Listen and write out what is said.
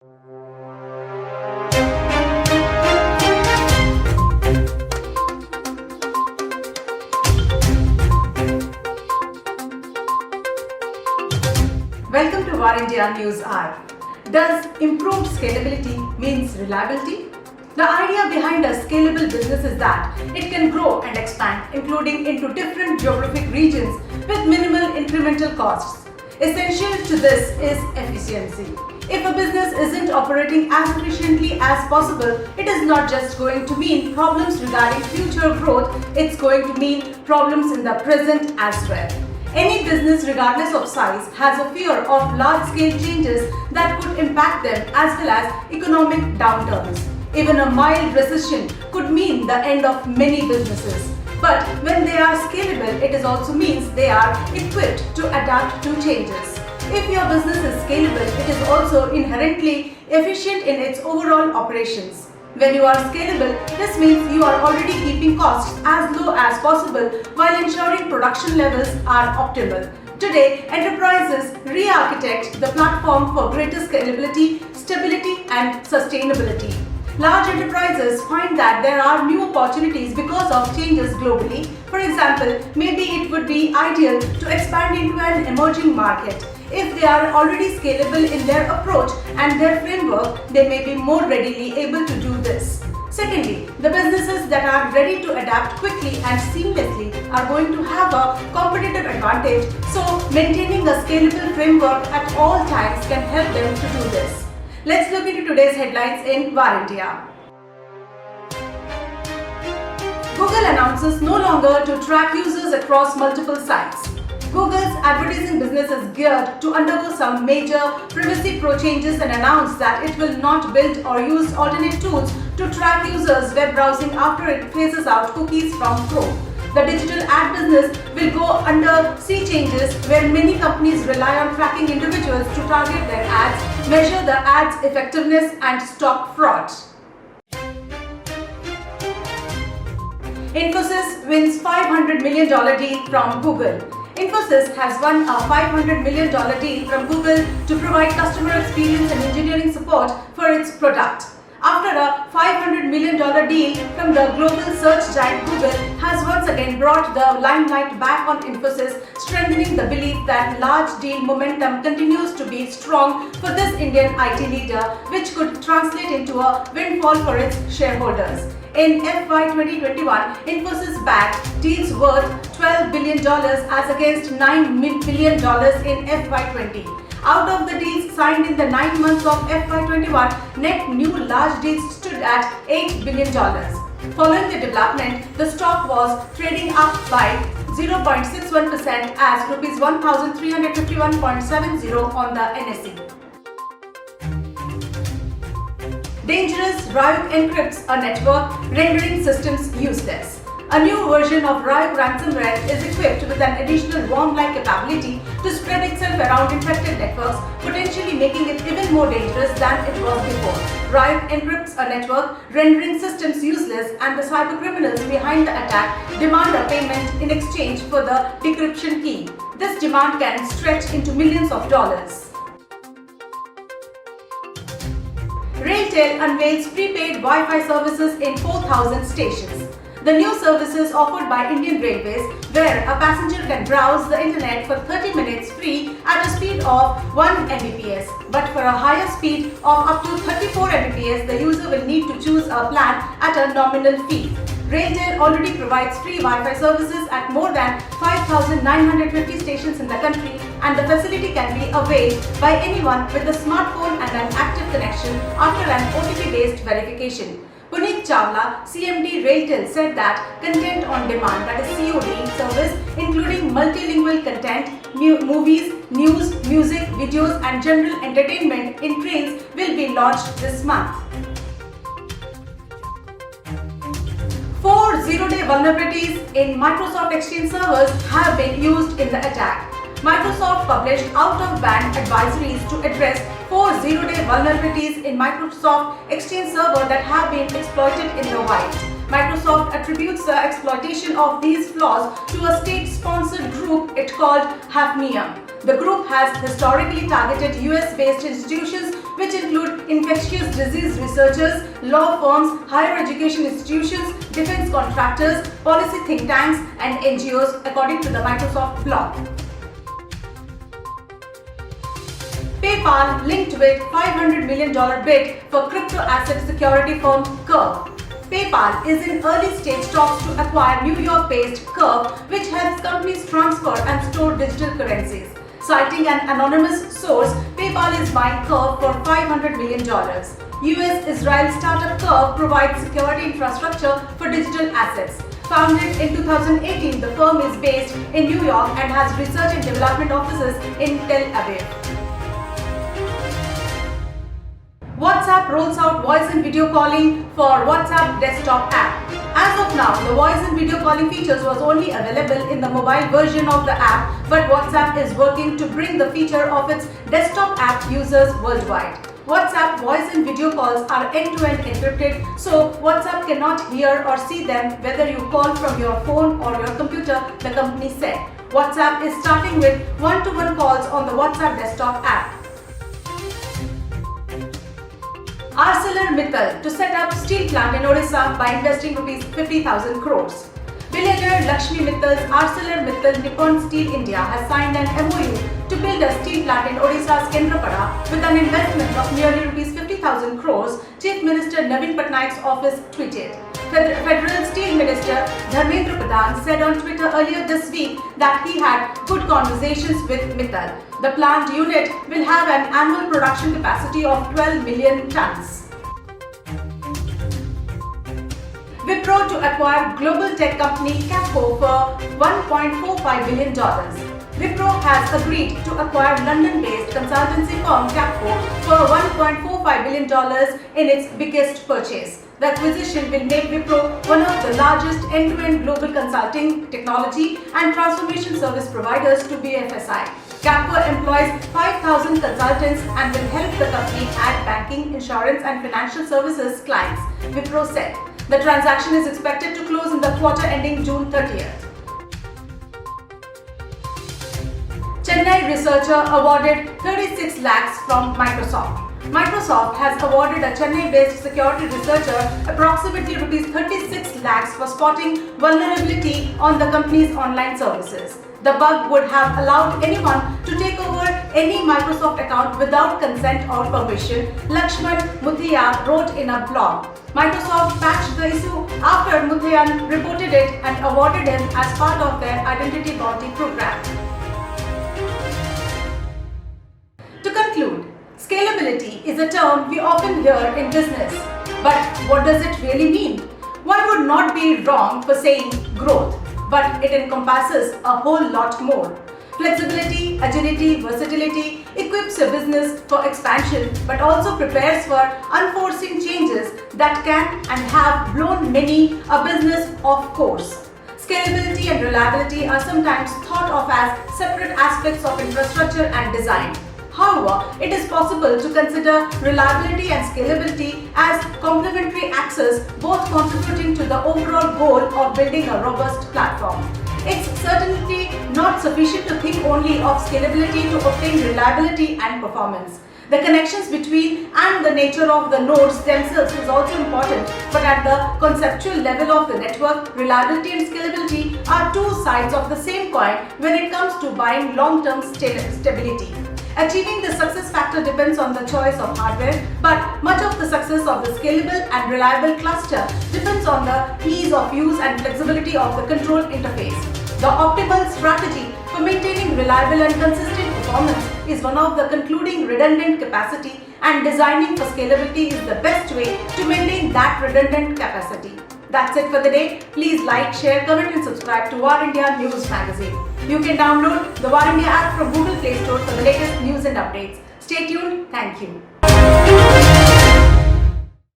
Welcome to War India News Hour. Does improved scalability means reliability? The idea behind a scalable business is that it can grow and expand, including into different geographic regions with minimal incremental costs. Essential to this is efficiency. If a business isn't operating as efficiently as possible, it is not just going to mean problems regarding future growth, it's going to mean problems in the present as well. Any business, regardless of size, has a fear of large-scale changes that could impact them as well as economic downturns. Even a mild recession could mean the end of many businesses. But when they are scalable, it also means they are equipped to adapt to changes. If your business is scalable, it is also inherently efficient in its overall operations. When you are scalable, this means you are already keeping costs as low as possible while ensuring production levels are optimal. Today, enterprises re-architect the platform for greater scalability, stability, and sustainability. Large enterprises find that there are new opportunities because of changes globally. For example, maybe it would be ideal to expand into an emerging market. If they are already scalable in their approach and their framework, they may be more readily able to do this. Secondly, the businesses that are ready to adapt quickly and seamlessly are going to have a competitive advantage, so maintaining a scalable framework at all times can help them to do this. Let's look into today's headlines in War India. Google announces no longer to track users across multiple sites. Google's advertising business is geared to undergo some major Privacy Pro changes and announced that it will not build or use alternate tools to track users' web browsing after it phases out cookies from Chrome. The digital ad business will go under sea changes where many companies rely on tracking individuals to target their ads, measure the ads' effectiveness, and stop fraud. Infosys wins $500 million deal from Google. Infosys has won a $500 million deal from Google to provide customer experience and engineering support for its product. After a $500 million deal from the global search giant Google has once again brought the limelight back on Infosys, strengthening the belief that large deal momentum continues to be strong for this Indian IT leader, which could translate into a windfall for its shareholders. In FY 2021, Infosys bagged deals worth $12 billion as against $9 billion in FY 20. Out of the deals signed in the 9 months of FY 21, net new large deals stood at $8 billion. Following the development, the stock was trading up by 0.61% as Rs 1,351.70 on the NSE. Dangerous, Ryuk encrypts a network, rendering systems useless. A new version of Ryuk ransomware is equipped with an additional worm-like capability to spread itself around infected networks, potentially making it even more dangerous than it was before. Ryuk encrypts a network, rendering systems useless, and the cybercriminals behind the attack demand a payment in exchange for the decryption key. This demand can stretch into millions of dollars. RailTel unveils prepaid Wi-Fi services in 4,000 stations. The new services offered by Indian Railways, where a passenger can browse the internet for 30 minutes free at a speed of 1 Mbps. But for a higher speed of up to 34 Mbps, the user will need to choose a plan at a nominal fee. RailTel already provides free Wi-Fi services at more than 5,950 stations in the country, and the facility can be availed by anyone with a smartphone and an active connection after an OTP-based verification. Puneet Chawla, CMD RailTel, said that content on demand, that is COD service, including multilingual content, movies, news, music, videos and general entertainment in trains will be launched this month. 4 zero-day vulnerabilities in Microsoft Exchange servers have been used in the attack. Microsoft published out-of-band advisories to address 4 zero-day vulnerabilities in Microsoft Exchange Server that have been exploited in the wild. Microsoft attributes the exploitation of these flaws to a state-sponsored group it called Hafnia. The group has historically targeted US-based institutions which include infectious disease researchers, law firms, higher education institutions, defense contractors, policy think tanks and NGOs according to the Microsoft blog. PayPal linked with $500 million bid for crypto asset security firm Curve. PayPal is in early stage talks to acquire New York-based Curve, which helps companies transfer and store digital currencies. Citing an anonymous source, PayPal is buying Curve for $500 million. US-Israel startup Curve provides security infrastructure for digital assets. Founded in 2018, the firm is based in New York and has research and development offices in Tel Aviv. WhatsApp rolls out voice and video calling for WhatsApp desktop app. As of now, the voice and video calling features was only available in the mobile version of the app, but WhatsApp is working to bring the feature of its desktop app users worldwide. WhatsApp voice and video calls are end-to-end encrypted, so WhatsApp cannot hear or see them whether you call from your phone or your computer, the company said. WhatsApp is starting with one-to-one calls on the WhatsApp desktop app. ArcelorMittal to set up steel plant in Odisha by investing Rs 50,000 crores. Billionaire Lakshmi Mittal's ArcelorMittal Nippon Steel India has signed an MOU to build a steel plant in Odisha's Kendrapada with an investment of nearly Rs 50,000 crores, Chief Minister Navin Patnaik's office tweeted. Federal Steel Minister Dharmendra Pradhan said on Twitter earlier this week that he had good conversations with Mittal. The plant unit will have an annual production capacity of 12 million tons. Wipro to acquire global tech company Capco for $1.45 billion. Wipro has agreed to acquire London-based consultancy firm Capco for $1.45 billion in its biggest purchase. The acquisition will make Wipro one of the largest end-to-end global consulting, technology and transformation service providers to BFSI. Capco employs 5,000 consultants and will help the company add banking, insurance and financial services clients, Wipro said. The transaction is expected to close in the quarter ending June 30th. Chennai researcher awarded 36 lakhs from Microsoft. Microsoft has awarded a Chennai-based security researcher approximately Rs 36 lakhs for spotting vulnerability on the company's online services. The bug would have allowed anyone to take over any Microsoft account without consent or permission, Lakshman Muthia wrote in a blog. Microsoft patched the issue after Muthian reported it and awarded him as part of their identity bounty program. To conclude, scalability is a term we often hear in business. But what does it really mean? One would not be wrong for saying growth, but it encompasses a whole lot more. Flexibility, agility, versatility equips a business for expansion but also prepares for unforeseen changes that can and have blown many a business off course. Scalability and reliability are sometimes thought of as separate aspects of infrastructure and design. However, it is possible to consider reliability and scalability as complementary axes, both contributing to the overall goal of building a robust platform. It's certainly not sufficient to think only of scalability to obtain reliability and performance. The connections between and the nature of the nodes themselves is also important, but at the conceptual level of the network, reliability and scalability are two sides of the same coin when it comes to buying long-term stability. Achieving the success factor depends on the choice of hardware, but much of the success of the scalable and reliable cluster depends on the ease of use and flexibility of the control interface. The optimal strategy for maintaining reliable and consistent performance is one of the concluding redundant capacity, and designing for scalability is the best way to maintain that redundant capacity. That's it for the day. Please like, share, comment and subscribe to War India News Magazine. You can download the War India app from Google Play Store for the latest news and updates. Stay tuned. Thank you.